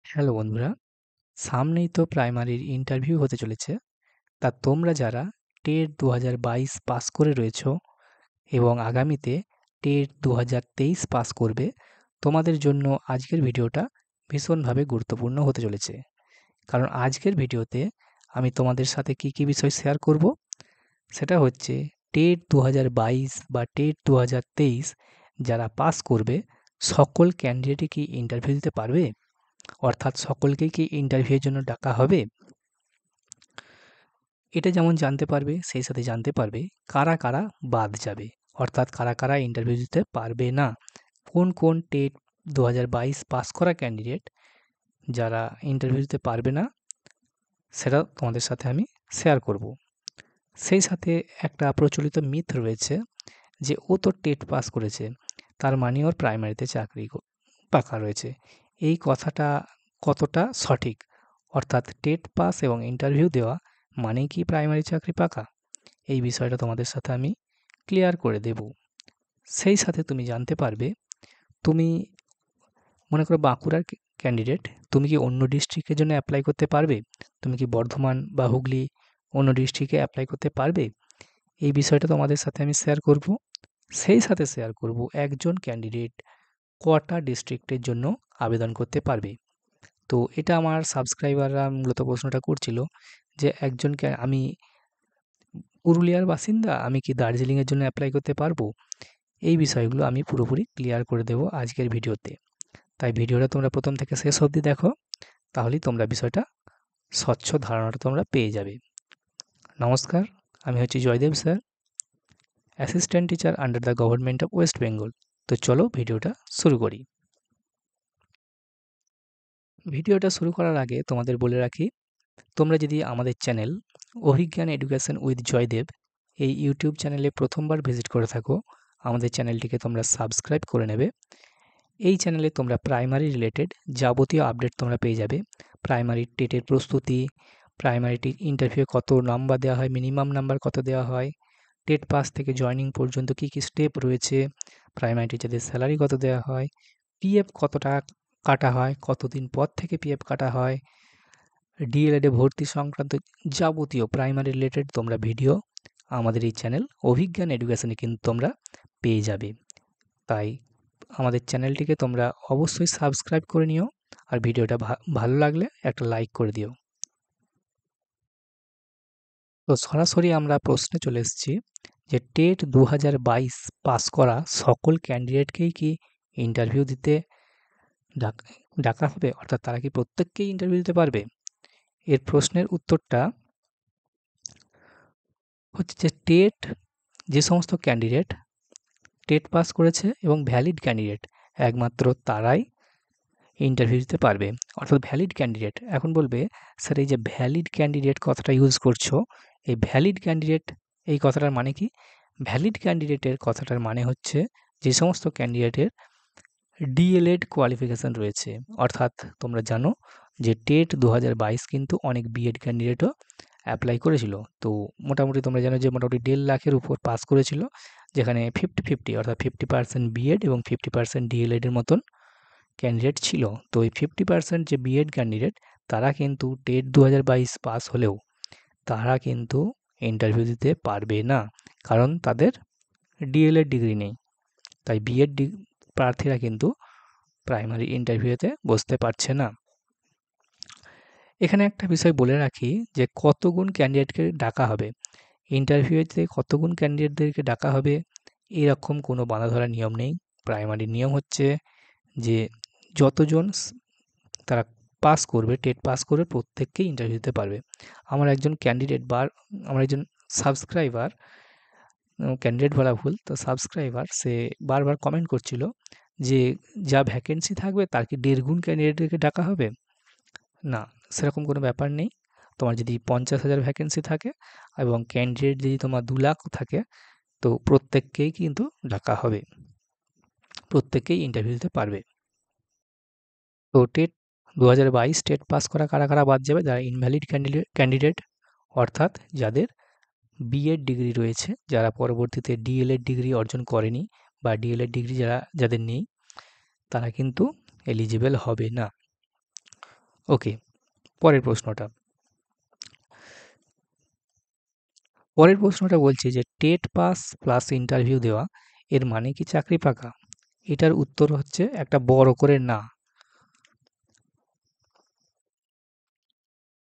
Hello বন্ধুরা, সামনেই তো প্রাইমারির ইন্টারভিউ হতে চলেছে। তা তোমরা যারা টেট 2022 পাস করে রয়েছো এবং আগামীতে টেট 2023 পাস করবে, তোমাদের জন্য আজকের ভিডিওটা ভীষণভাবে গুরুত্বপূর্ণ হতে চলেছে। কারণ আজকের ভিডিওতে আমি তোমাদের সাথে কী বিষয় শেয়ার করব, সেটা হচ্ছে টেট 2022 বা টেট 2023 যারা পাস করবে সকল ক্যান্ডিডেটই কি ইন্টারভিউ দিতে পারবে? অর্থাৎ সকলকেই কি ইন্টারভিউয়ের জন্য ডাকা হবে? এটা যেমন জানতে পারবে, সেই সাথে জানতে পারবে কারা কারা বাদ যাবে, অর্থাৎ কারা কারা ইন্টারভিউ দিতে পারবে না। কোন কোন টেট 2022 পাস করা ক্যান্ডিডেট যারা ইন্টারভিউ দিতে পারবে না, সেটা তোমাদের সাথে আমি শেয়ার করব। সেই সাথে একটা প্রচলিত মিথ রয়েছে যে ও তো টেট পাস করেছে, তার মানে ওর প্রাইমারিতে চাকরি পাকা রয়েছে। এই কথাটা কতটা সঠিক? অর্থাৎ টেট পাস এবং ইন্টারভিউ দেওয়া মানেই কি প্রাইমারি চাকরি পাকা? এই বিষয়টা তোমাদের সাথে আমি ক্লিয়ার করে দেব। সেই সাথে তুমি জানতে পারবে, তুমি মনে করো বাঁকুড়ার ক্যান্ডিডেট, তুমি কি অন্য ডিস্ট্রিক্টের জন্য অ্যাপ্লাই করতে পারবে? তুমি কি বর্ধমান বা হুগলি অন্য ডিস্ট্রিক্টে অ্যাপ্লাই করতে পারবে? এই বিষয়টা তোমাদের সাথে আমি শেয়ার করব। সেই সাথে শেয়ার করব একজন ক্যান্ডিডেট কটা ডিস্ট্রিক্টের জন্য আবেদন করতে পারবে। তো এটা আমার সাবস্ক্রাইবাররা মূলত প্রশ্নটা করছিল যে আমি পুরুলিয়ার বাসিন্দা, আমি কি দার্জিলিংয়ের জন্য অ্যাপ্লাই করতে পারবো? এই বিষয়গুলো আমি পুরোপুরি ক্লিয়ার করে দেব আজকের ভিডিওতে। তাই ভিডিওটা তোমরা প্রথম থেকে শেষ অবধি দেখো, তাহলেই তোমরা বিষয়টা স্বচ্ছ ধারণাটা তোমরা পেয়ে যাবে। নমস্কার, আমি হচ্ছি Joydeb sir, assistant teacher under the government of West Bengal. তো চলো ভিডিওটা শুরু করি। ভিডিওটা শুরু করার আগে তোমাদের বলে রাখি, তোমরা যদি আমাদের channel Abhigyan education with Joydeb এই ইউটিউব চ্যানেলে প্রথমবার ভিজিট করে থাকো, আমাদের চ্যানেলটিকে তোমরা সাবস্ক্রাইব করে নেবে। এই চ্যানেলে তোমরা প্রাইমারি রিলেটেড যাবতীয় আপডেট তোমরা পেয়ে যাবে। প্রাইমারি টেটের প্রস্তুতি, প্রাইমারি ইন্টারভিউ কত নাম্বার দেওয়া হয়, মিনিমাম নাম্বার কত দেওয়া হয়, টেট পাস থেকে জয়েনিং পর্যন্ত কী কী স্টেপ রয়েছে, প্রাইমারি টিচারদের স্যালারি কত দেওয়া হয়, পিএফ কত টাকা কাটা হয়, কতদিন পর থেকে পিএফ কাটা হয়, ডিএলএডে ভর্তি সংক্রান্ত যাবতীয় প্রাইমারি রিলেটেড তোমরা ভিডিও আমাদের এই চ্যানেল অভিজ্ঞান এডুকেশনে কিন্তু তোমরা পেয়ে যাবে। তাই আমাদের চ্যানেলটিকে তোমরা অবশ্যই সাবস্ক্রাইব করে নিও, আর ভিডিওটা ভালো লাগলে একটা লাইক করে দিও। তো সরাসরি আমরা প্রশ্নে চলে এসেছি যে টেট 2022 পাস করা সকল ক্যান্ডিডেটকেই কি ইন্টারভিউ দিতে ডাকা হবে, অর্থাৎ তারা কি প্রত্যেককেই ইন্টারভিউ দিতে পারবে? এর প্রশ্নের উত্তরটা হচ্ছে যে যে সমস্ত ক্যান্ডিডেট টেট পাস করেছে এবং ভ্যালিড ক্যান্ডিডেট, একমাত্র তারাই ইন্টারভিউ দিতে পারবে। অর্থাৎ ভ্যালিড ক্যান্ডিডেট, এখন বলবে স্যার এই যে ভ্যালিড ক্যান্ডিডেট কথাটা ইউজ করছো, এই ভ্যালিড ক্যান্ডিডেট এই কথাটার মানে কি? ভ্যালিড ক্যান্ডিডেটের কথাটার মানে হচ্ছে যে সমস্ত ক্যান্ডিডেটের ডিএলএড কোয়ালিফিকেশান রয়েছে। অর্থাৎ তোমরা জানো যে টেট 2022 কিন্তু অনেক বিএড ক্যান্ডিডেটও অ্যাপ্লাই করেছিল। তো মোটামুটি তোমরা জানো যে মোটামুটি 1.5 লাখের উপর পাস করেছিল, যেখানে 50-50 অর্থাৎ 50% বিএড এবং 50% ডিএলএডের মতন ক্যান্ডিডেট ছিল। তো এই 50% যে বিএড ক্যান্ডিডেট, তারা কিন্তু টেট 2022 পাস হলেও তারা কিন্তু ইন্টারভিউ দিতে পারবে না, কারণ তাদের ডিএলএড ডিগ্রি নেই। তাই বিএড প্রার্থীরা কিন্তু প্রাইমারি ইন্টারভিউতে বসতে পারছে না। এখানে একটা বিষয় বলে রাখি যে কতগুণ ক্যান্ডিডেটকে ডাকা হবে, ইন্টারভিউতে কতগুণ ক্যান্ডিডেটদেরকে ডাকা হবে এরকম কোনো বাঁধা ধরা নিয়ম নেই। প্রাইমারি নিয়ম হচ্ছে যে যতজন তারা পাস করবে, টেট পাস করবে, প্রত্যেককেই ইন্টারভিউ দিতে পারবে। আমার একজন ক্যান্ডিডেট আমার একজন সাবস্ক্রাইবার, ক্যান্ডিডেট বলা ভুল, তো সাবস্ক্রাইবার সে বারবার কমেন্ট করছিল যে যা ভ্যাকেন্সি থাকবে তার কি 1.5 গুণ ক্যান্ডিডেটকে ডাকা হবে? না, সেরকম কোনো ব্যাপার নেই। তোমার যদি 50,000 ভ্যাকেন্সি থাকে এবং ক্যান্ডিডেট যদি তোমার 2 লাখ থাকে, তো প্রত্যেককেই কিন্তু ডাকা হবে, প্রত্যেককেই ইন্টারভিউ দিতে পারবে। তো টেট 2022 টেট পাস করা কারা কারা বাদ যাবে? যারা ইনভ্যালিড ক্যান্ডিডেট, অর্থাৎ যাদের বিএড ডিগ্রি রয়েছে, যারা পরবর্তীতে ডিএলএড ডিগ্রি অর্জন করেনি বা ডিএলএড ডিগ্রি যাদের নেই, তারা কিন্তু এলিজিবল হবে না। ওকে, পরের প্রশ্নটা। পরের প্রশ্নটা বলছে যে টেট পাস প্লাস ইন্টারভিউ দেওয়া এর মানে কি চাকরি পাকা? এটার উত্তর হচ্ছে একটা বড় করে না।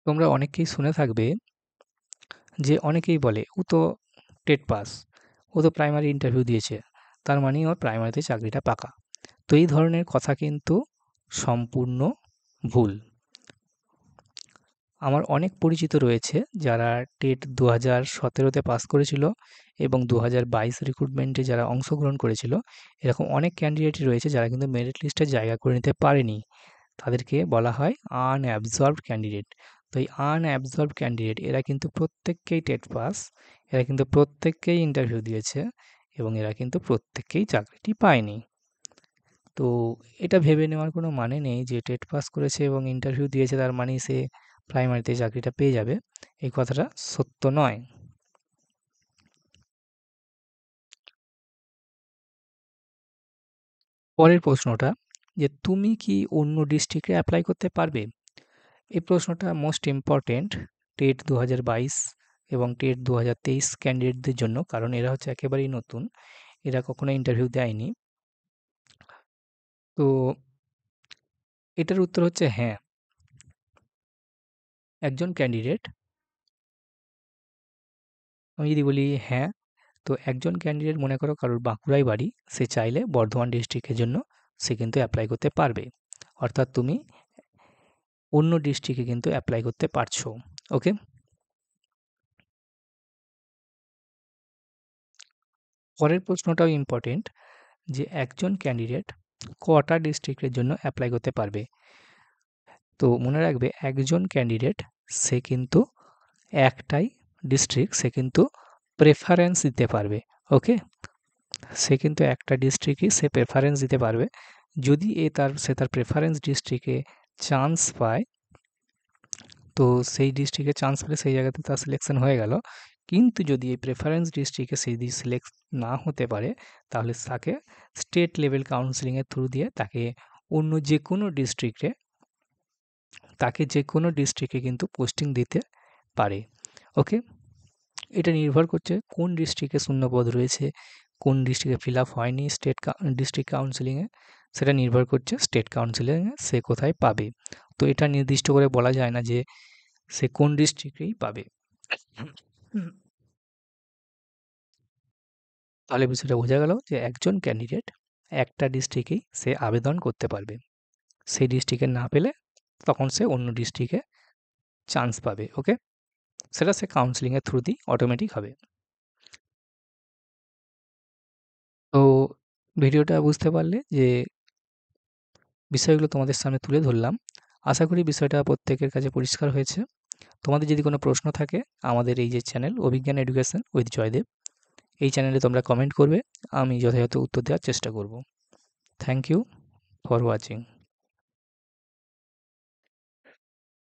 তোমরা অনেকেই শুনে থাকবে যে অনেকেই বলে ও তো টেট পাস, ও তো প্রাইমারি ইন্টারভিউ দিয়েছে, তার মানে ওর প্রাইমারিতে চাকরিটা পাকা। তো এই ধরনের কথা কিন্তু সম্পূর্ণ ভুল। আমার অনেক পরিচিত রয়েছে যারা টেট 2017-তে পাস করেছিল এবং 2022 রিক্রুটমেন্টে যারা অংশগ্রহণ করেছিল, এরকম অনেক ক্যান্ডিডেটই রয়েছে যারা কিন্তু মেরিট লিস্টে জায়গা করে নিতে পারেনি। তাদেরকে বলা হয় আনঅ্যাবসর্বড ক্যান্ডিডেট। তো এই আনঅ্যাবসর্বড ক্যান্ডিডেট এরা কিন্তু প্রত্যেককেই টেট পাস, এরা কিন্তু প্রত্যেককেই ইন্টারভিউ দিয়েছে এবং এরা কিন্তু প্রত্যেককেই চাকরিটি পায়নি। তো এটা ভেবে নেওয়ার কোনো মানে নেই যে টেট পাস করেছে এবং ইন্টারভিউ দিয়েছে তার মানেই সে প্রাইমারিতে চাকরিটা পেয়ে যাবে। এই কথাটা সত্য নয়। পরের প্রশ্নটা যে তুমি কি অন্য ডিস্ট্রিক্টে অ্যাপ্লাই করতে পারবে? এই প্রশ্নটা মোস্ট ইম্পর্টেন্ট টেট 2022 এবং টেট 2023 ক্যান্ডিডেটদের জন্য, কারণ এরা হচ্ছে একেবারেই নতুন, এরা কখনো ইন্টারভিউ দেয়নি। তো এটার উত্তর হচ্ছে হ্যাঁ। একজন ক্যান্ডিডেট, আমি যদি বলি হ্যাঁ, তো একজন ক্যান্ডিডেট মনে করো কারোর বাঁকুড়ায় বাড়ি, সে চাইলে বর্ধমান ডিস্ট্রিক্টের জন্য সে কিন্তু অ্যাপ্লাই করতে পারবে। অর্থাৎ তুমি অন্য ডিস্ট্রিক্টে কিন্তু অ্যাপ্লাই করতে পারছো। ওকে? পরের প্রশ্নটাও ইম্পর্টেন্ট যে একজন ক্যান্ডিডেট কটা ডিস্ট্রিক্টের জন্য অ্যাপ্লাই করতে পারবে? তো মনে রাখবে একজন ক্যান্ডিডেট সে কিন্তু একটাই ডিস্ট্রিক্ট সে কিন্তু প্রেফারেন্স দিতে পারবে। ওকে? সে কিন্তু একটা ডিস্ট্রিক্টই সে প্রেফারেন্স দিতে পারবে। যদি সে তার প্রেফারেন্স ডিস্ট্রিক্টে চান্স পায়, তো সেই ডিস্ট্রিক্টে চান্স পেলে সেই জায়গাতে তার সিলেকশন হয়ে গেল। কিন্তু যদি এই প্রেফারেন্স ডিস্ট্রিক্টে সে যদি সিলেক্ট না হতে পারে, তাহলে তাকে স্টেট লেভেল কাউন্সেলিংয়ের থ্রু দিয়ে তাকে অন্য যে কোনো ডিস্ট্রিক্টে কিন্তু পোস্টিং দিতে পারে। ওকে? এটা নির্ভর করছে কোন ডিস্ট্রিক্টে শূন্যপদ রয়েছে, কোন ডিস্ট্রিক্টে ফিল আপ হয়নি ডিস্ট্রিক্ট কাউন্সেলিংয়ে, সেটা নির্ভর করছে স্টেট কাউন্সেলিংয়ে সে কোথায় পাবে। তো এটা নির্দিষ্ট করে বলা যায় না যে সে কোন ডিস্ট্রিক্টেই পাবে। তাহলে বিষয়টা বোঝা গেল যে একজন ক্যান্ডিডেট একটা ডিস্ট্রিক্টেই সে আবেদন করতে পারবে। সেই ডিস্ট্রিক্টে না পেলে তখন সে অন্য ডিস্ট্রিক্টে চান্স পাবে। ওকে? সেটা সে কাউন্সেলিংয়ের থ্রু দিয়েই অটোমেটিক হবে। তো ভিডিওটা বুঝতে পারলে যে বিষয়গুলো তোমাদের সামনে তুলে ধরলাম। আশা করি বিষয়টা প্রত্যেকের কাছে পরিষ্কার হয়েছে। তোমাদের যদি কোনো প্রশ্ন থাকে, আমাদের এই যে channel Abhigyan education with Joydeb, এই চ্যানেলে তোমরা কমেন্ট করবে। আমি যথাযথ উত্তর দেওয়ার চেষ্টা করব। Thank you for watching.